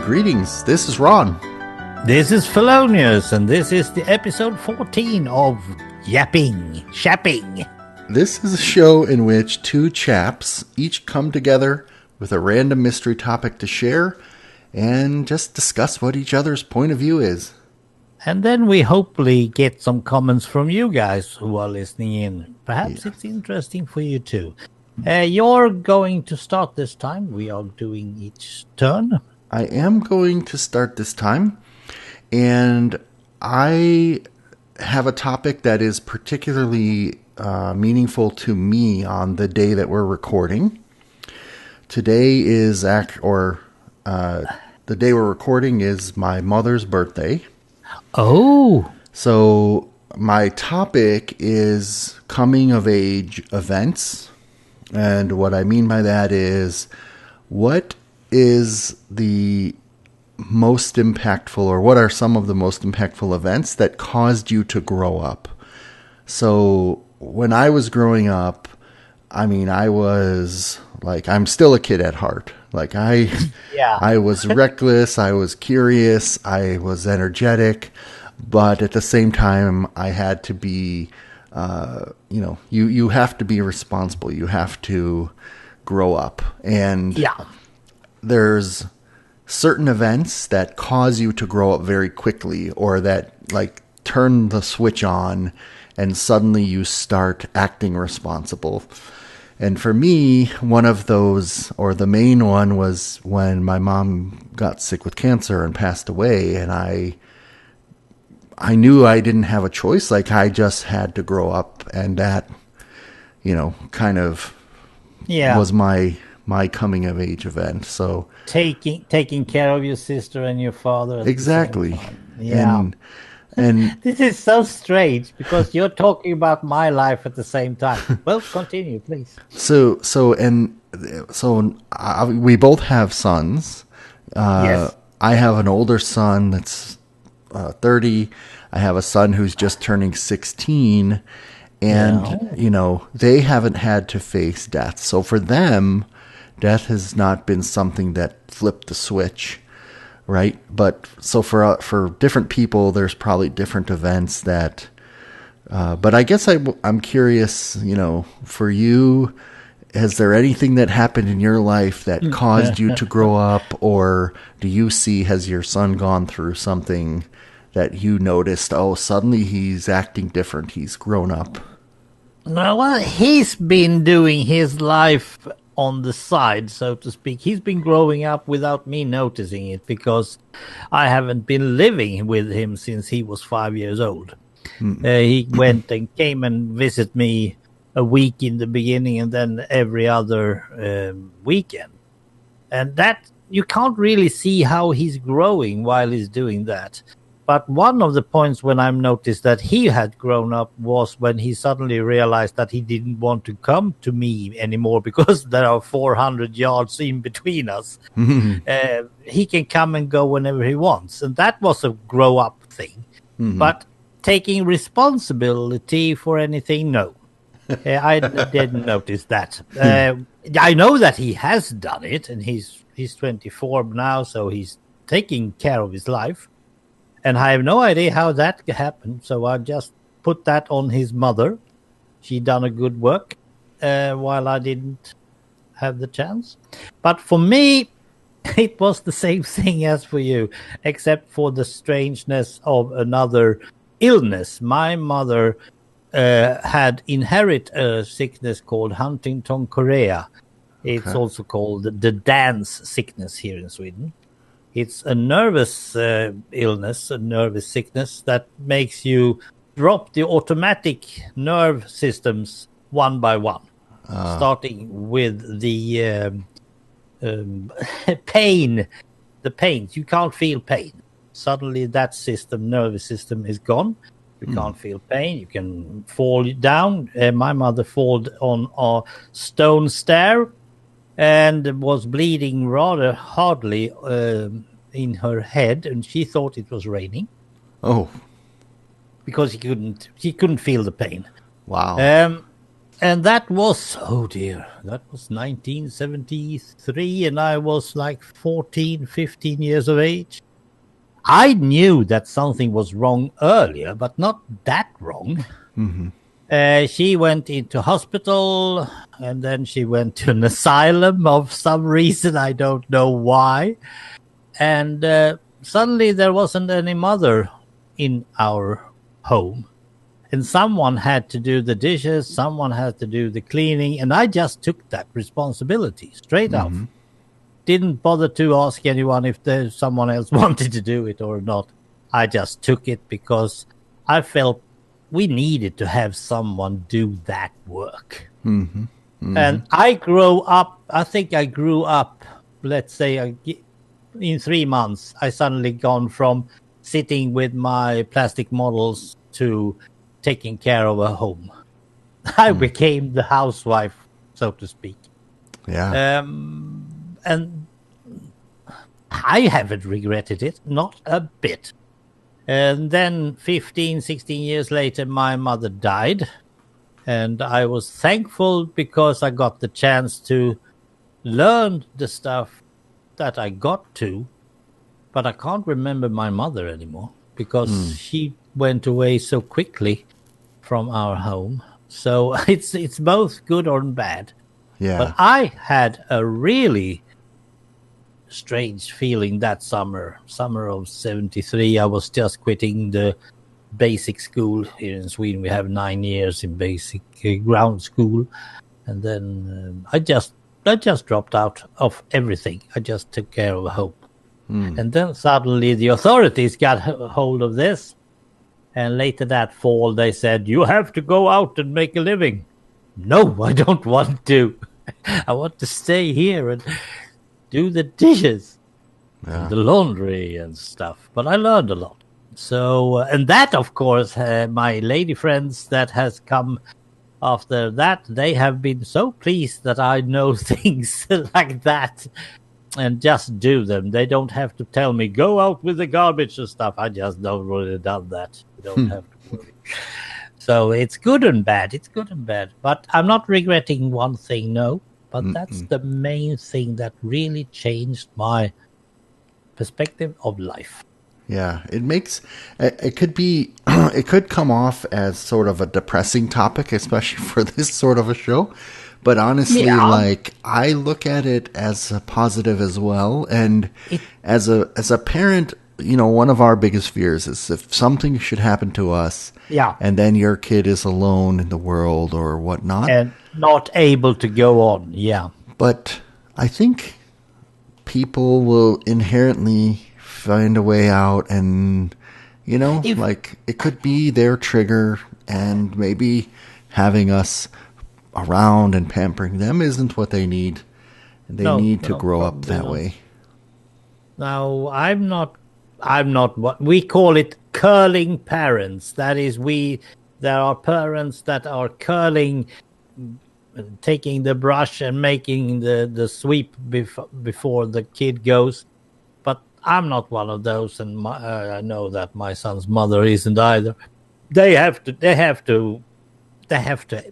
Greetings, this is Ron. This is Felonious, and this is the episode 14 of Chapping. This is a show in which two chaps each come together with a random mystery topic to share and just discuss what each other's point of view is. And then we hopefully get some comments from you guys who are listening in. Perhaps it's interesting for you too. You're going to start this time. We are doing each turn. I am going to start this time, and I have a topic that is particularly meaningful to me on the day that we're recording. Today is the day we're recording is my mother's birthday. Oh. So my topic is coming of age events. And what I mean by that is, what is the most impactful, or what are some of the most impactful events that caused you to grow up? So when I was growing up, I mean, I was like, I'm still a kid at heart. Like I was reckless, I was curious, I was energetic, but at the same time, I had to be, you have to be responsible. You have to grow up. And there's certain events that cause you to grow up very quickly, or that like turn the switch on and suddenly you start acting responsible. And for me, one of those, or the main one, was when my mom got sick with cancer and passed away. And I knew I didn't have a choice. Like, I just had to grow up. And that, kind of was my coming of age event. So taking care of your sister and your father. Exactly. Yeah. And this is so strange because you're talking about my life at the same time. Well, continue, please. So we both have sons. Yes. I have an older son that's 30. I have a son who's just turning 16, and they haven't had to face death. So for them, death has not been something that flipped the switch. Right. But so for different people, there's probably different events that, but I guess I'm curious, for you, has there anything that happened in your life that caused you to grow up, or do you see, has your son gone through something that you noticed, suddenly he's acting different, he's grown up? No, well, he's been doing his life on the side, so to speak. He's been growing up without me noticing it because I haven't been living with him since he was 5 years old. He went and came and visited me a week in the beginning and then every other weekend. And that, you can't really see how he's growing while he's doing that. But one of the points when I noticed that he had grown up was when he suddenly realized that he didn't want to come to me anymore because there are 400 yards in between us. He can come and go whenever he wants. And that was a grow up thing. But taking responsibility for anything, no. I didn't notice that. I know that he has done it, and he's 24 now, so he's taking care of his life. And I have no idea how that happened, so I just put that on his mother. She done a good work while I didn't have the chance. But for me, it was the same thing as for you, except for the strangeness of another illness. My mother had inherited a sickness called Huntington chorea. It's also called the dance sickness here in Sweden. It's a nervous illness, a nervous sickness that makes you drop the automatic nerve systems one by one, starting with the pain. The pain. You can't feel pain. Suddenly that nervous system is gone. You can't feel pain. You can fall down. My mother fell on a stone stair and was bleeding rather hardly in her head, and she thought it was raining. Oh, because she couldn't feel the pain. Wow. And that was, oh dear, that was 1973, and I was like 14, 15 years of age. I knew that something was wrong earlier, but not that wrong. She went into hospital, and then she went to an asylum of some reason. I don't know why. And suddenly there wasn't any mother in our home. And someone had to do the dishes, someone had to do the cleaning, and I just took that responsibility straight off. Didn't bother to ask anyone if there's someone else wanted to do it or not. I just took it because I felt we needed to have someone do that work. And I think I grew up, let's say, in 3 months, I suddenly gone from sitting with my plastic models to taking care of a home. I became the housewife, so to speak. Yeah. And I haven't regretted it, not a bit. And then 15, 16 years later, my mother died. And I was thankful because I got the chance to learn the stuff that I got to. But I can't remember my mother anymore because she went away so quickly from our home. So it's both good or bad. Yeah. But I had a really strange feeling that summer of 73. I was just quitting the basic school here in Sweden. We have 9 years in basic ground school. And then I just dropped out of everything. I just took care of a home. And then suddenly the authorities got hold of this. And later that fall, they said, you have to go out and make a living. No, I don't want to. I want to stay here and do the dishes and the laundry and stuff. But I learned a lot. So, and that, of course, my lady friends that has come after that, they have been so pleased that I know things like that and just do them. They don't have to tell me, go out with the garbage and stuff. I just don't really done that. You don't have to worry. So it's good and bad. It's good and bad. But I'm not regretting one thing, no. But that's the main thing that really changed my perspective of life. Yeah, it could be, it could come off as sort of a depressing topic, especially for this sort of a show. But honestly, like, I look at it as a positive as well. And as a parent, you know, one of our biggest fears is if something should happen to us, and then your kid is alone in the world or whatnot, and not able to go on. But I think people will inherently find a way out, and you know, like, it could be their trigger, and maybe having us around and pampering them isn't what they need. They need to grow up that way. Now, I'm not what we call it curling parents. That is, there are parents that are curling, taking the brush and making the sweep before the kid goes. But I'm not one of those, and I know that my son's mother isn't either. They have to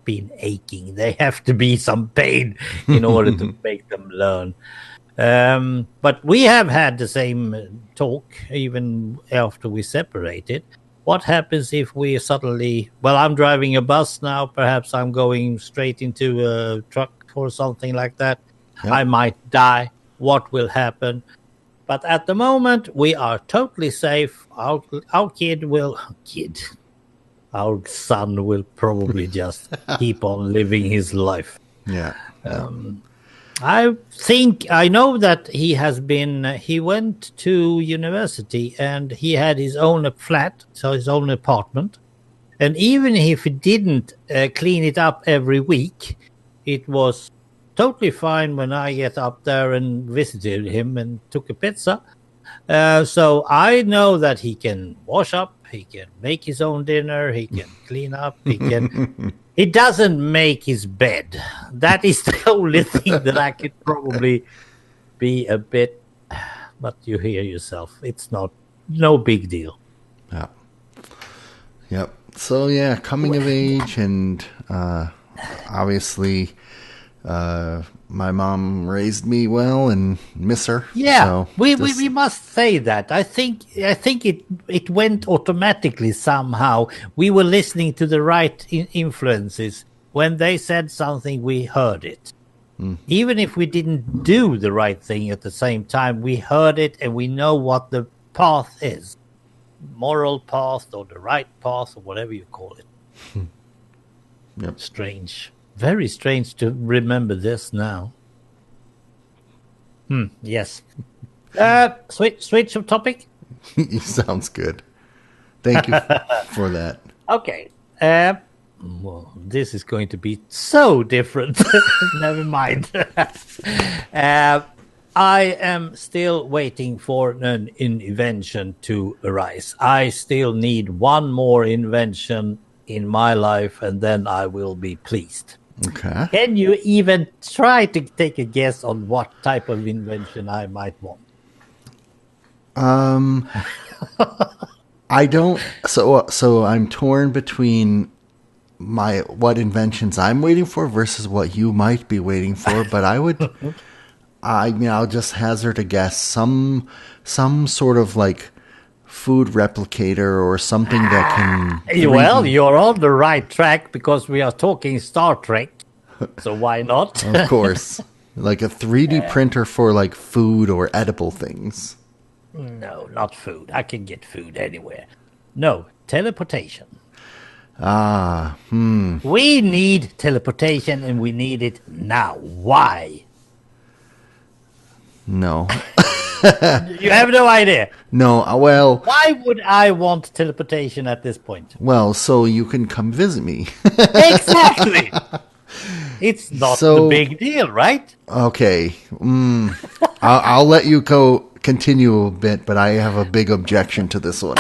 be aching. They have to be some pain in order to make them learn. But we have had the same talk even after we separated. What happens if we suddenly, I'm driving a bus now, perhaps I'm going straight into a truck or something like that. Yep. I might die. What will happen? But at the moment, we are totally safe. Our son will probably just keep on living his life. Yeah. I know that he went to university and he had his own flat, so his own apartment. And even if he didn't clean it up every week, it was totally fine when I get up there and visited him and took a pizza. So I know that he can wash up, he can make his own dinner, he can clean up, he doesn't make his bed. That is the only thing that I could probably be a bit, but you hear yourself. It's no big deal. Yeah. Yep. So yeah, coming of age and obviously, my mom raised me well and miss her. Yeah, So we must say that. I think it went automatically somehow. We were listening to the right influences. When they said something, we heard it. Even if we didn't do the right thing at the same time, we heard it and we know what the path is. Moral path or the right path or whatever you call it. Yep. Strange. Very strange to remember this now. Yes. Switch of topic. Sounds good. Thank you for that. Okay. Well, this is going to be so different. Never mind. I am still waiting for an invention to arise. I still need one more invention in my life, and then I will be pleased. Okay. Can you even try to take a guess on what type of invention I might want? I don't. So I'm torn between what inventions I'm waiting for versus what you might be waiting for. But I'll just hazard a guess. Some sort of like food replicator or something that can. 3D. Well, you're on the right track because we are talking Star Trek. So why not? Of course, like a 3D printer for like food or edible things. No, not food. I can get food anywhere. No, teleportation. We need teleportation and we need it now. Why? No. You have no idea. No, well... Why would I want teleportation at this point? Well, so you can come visit me. Exactly. It's not the big deal, right? Okay. I'll let you continue a bit, but I have a big objection to this one.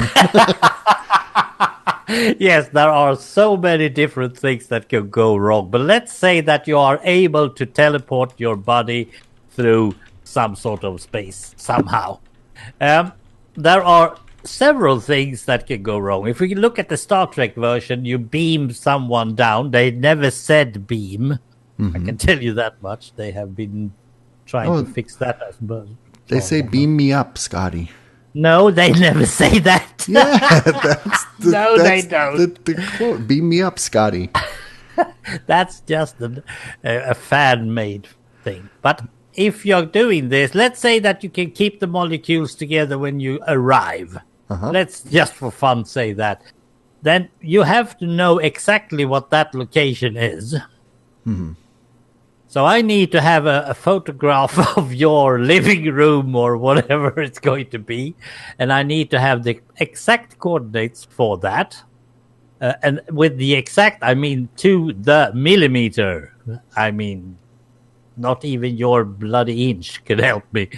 Yes, there are so many different things that can go wrong. But let's say that you are able to teleport your body through some sort of space somehow. There are several things that can go wrong. If we look at the Star Trek version, you beam someone down. They never said beam. I can tell you that much. They have been trying to fix that as well. They say beam me up, Scotty. No, they never say that. Yeah, they don't. The quote, beam me up, Scotty. That's just a fan-made thing. But if you're doing this, let's say that you can keep the molecules together when you arrive. Let's just for fun say that. Then you have to know exactly what that location is. So I need to have a photograph of your living room or whatever it's going to be. And I need to have the exact coordinates for that. And with the exact, I mean to the millimeter. I mean, not even your bloody inch can help me.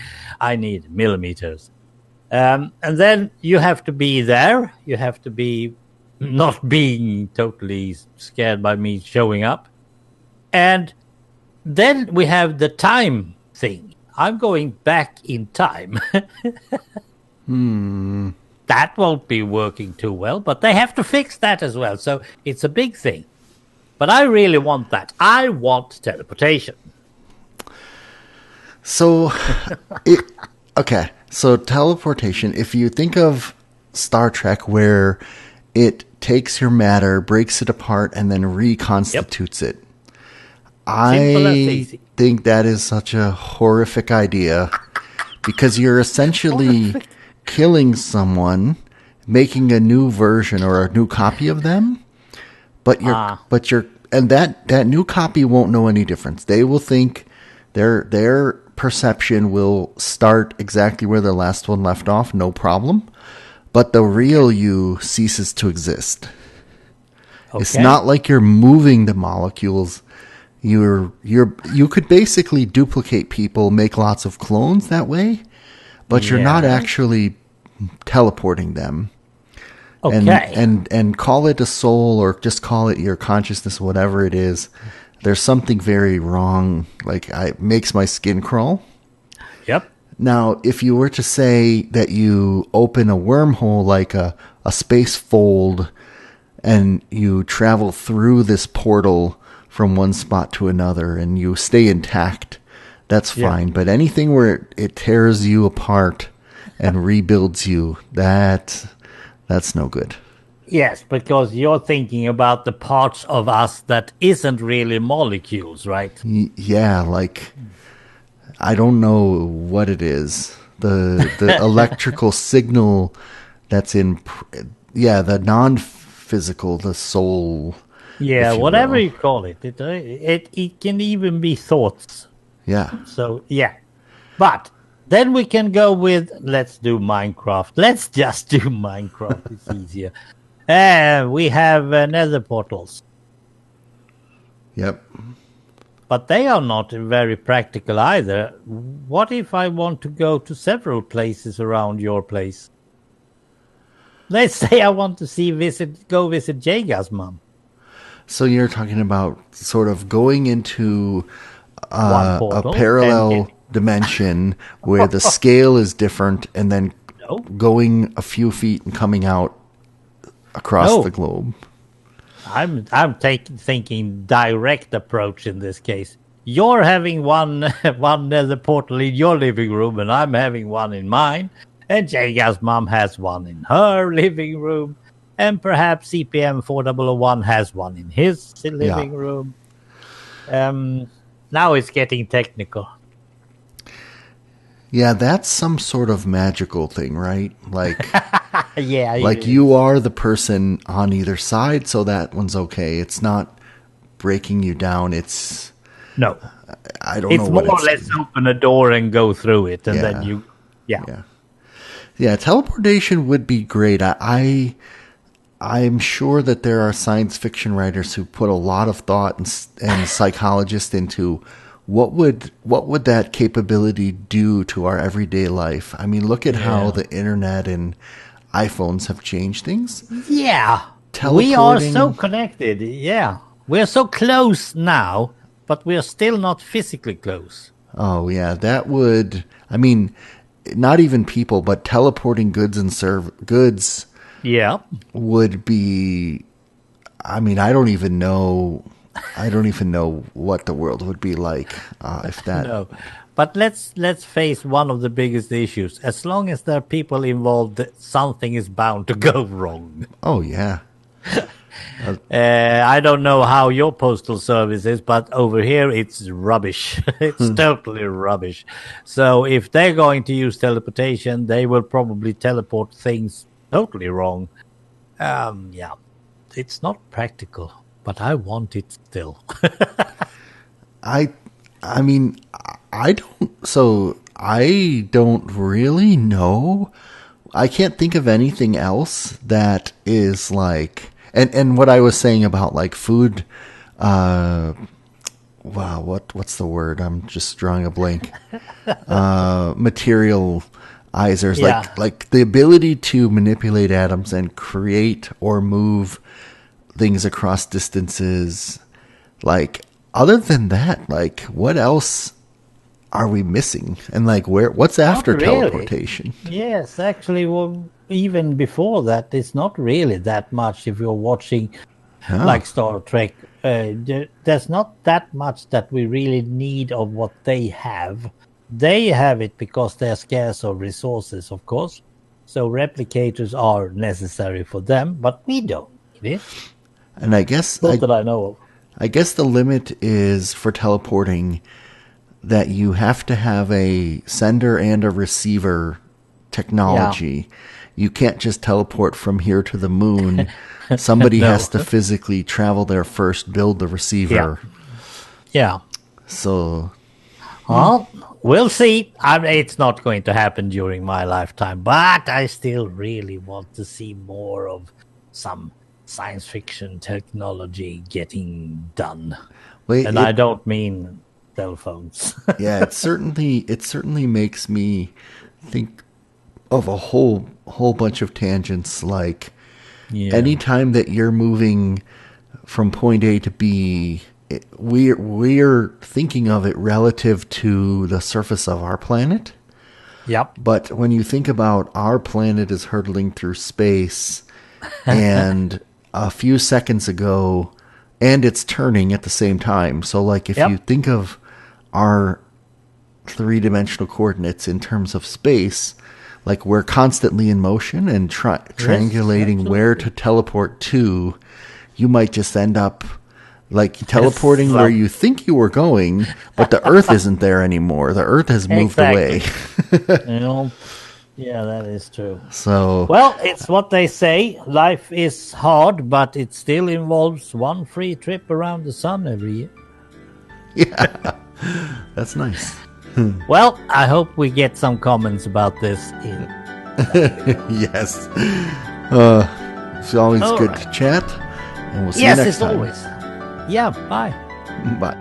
I need millimeters. And then you have to be there. You have to be not being totally scared by me showing up. And then we have the time thing. I'm going back in time. That won't be working too well, but they have to fix that as well. So it's a big thing. But I really want that. I want teleportation. So, okay. So teleportation, if you think of Star Trek where it takes your matter, breaks it apart, and then reconstitutes it. I think that is such a horrific idea because you're essentially killing someone, making a new version or a new copy of them, but that new copy won't know any difference. They will think their perception will start exactly where the last one left off, no problem, but the real you ceases to exist. Okay. It's not like you're moving the molecules. You could basically duplicate people, make lots of clones that way, but you're not actually teleporting them. Okay. And call it a soul or just call it your consciousness, whatever it is. There's something very wrong. Like it makes my skin crawl. Yep. Now, if you were to say that you open a wormhole like a space fold and you travel through this portal from one spot to another and you stay intact, that's fine. But anything where it tears you apart and rebuilds you, that's no good. Yes, because you're thinking about the parts of us that isn't really molecules, right? Yeah, like I don't know what it is. The electrical signal that's in, the non-physical, the soul. Yeah, if you whatever will. you call it. It can even be thoughts. Yeah. So, yeah. But then we can go with, let's do Minecraft. Let's just do Minecraft. It's easier. We have nether portals. Yep. But they are not very practical either. What if I want to go to several places around your place? Let's say I want to go visit Jaga's mom. So you're talking about sort of going into One a portal. parallel dimension where the scale is different, and then No. going a few feet and coming out across No. the globe. I'm thinking direct approach in this case. You're having one nether portal in your living room, and I'm having one in mine. And Jaga's mom has one in her living room, and perhaps CPM 4001 has one in his living room. Now it's getting technical. Yeah, that's some sort of magical thing, right? Like, Yeah, like you are the person on either side, so that one's okay. It's not breaking you down. It's no. I don't It's know what more or it's. less open a door and go through it, and then you, Yeah, teleportation would be great. I'm sure that there are science fiction writers who put a lot of thought and psychologists into what would that capability do to our everyday life. I mean, look at how the internet and iPhones have changed things. Yeah, we are so connected. Yeah, we're so close now, but we're still not physically close. Oh yeah, that would. I mean, not even people, but teleporting goods and goods. Yeah, would be. I mean, I don't even know what the world would be like if that. No, but let's face one of the biggest issues. As long as there are people involved, something is bound to go wrong. Oh yeah. I don't know how your postal service is, but over here it's rubbish. It's totally rubbish. So if they're going to use teleportation, they will probably teleport things totally wrong. Yeah, it's not practical, but I want it still. I mean, I don't really know. I can't think of anything else that is like, and what I was saying about like food, wow, what's the word? I'm just drawing a blank. Materializers, like the ability to manipulate atoms and create or move things across distances. Like, other than that, like, what else are we missing? And like, what's after teleportation? Yes, actually, well, even before that, it's not really that much. If you're watching like Star Trek, there's not that much that we really need of what they have. They have it because they're scarce of resources, of course. So replicators are necessary for them, but we don't need it. And I guess not that I know of. I guess the limit is for teleporting that you have to have a sender and a receiver technology. Yeah. You can't just teleport from here to the moon. Somebody has to physically travel there first, build the receiver. Yeah. So, well, we'll see. It's not going to happen during my lifetime, but I still really want to see more of some science fiction technology getting done. I don't mean cell phones. Yeah, it certainly makes me think of a whole bunch of tangents. Like anytime that you're moving from point A to B, we're thinking of it relative to the surface of our planet. Yep. But when you think about our planet is hurtling through space, and a few seconds ago, and it's turning at the same time. So, like, if Yep. you think of our three-dimensional coordinates in terms of space, like, we're constantly in motion and triangulating where to teleport to, you might just end up like teleporting where you think you were going, but the Earth isn't there anymore. The Earth has moved away. You know, yeah, that is true. So, Well, it's what they say. Life is hard, but it still involves one free trip around the sun every year. yeah, that's nice. Well, I hope we get some comments about this in. Yes. It's always good to chat, and we'll see you next time. Yes, it's always. Yeah, bye. Bye.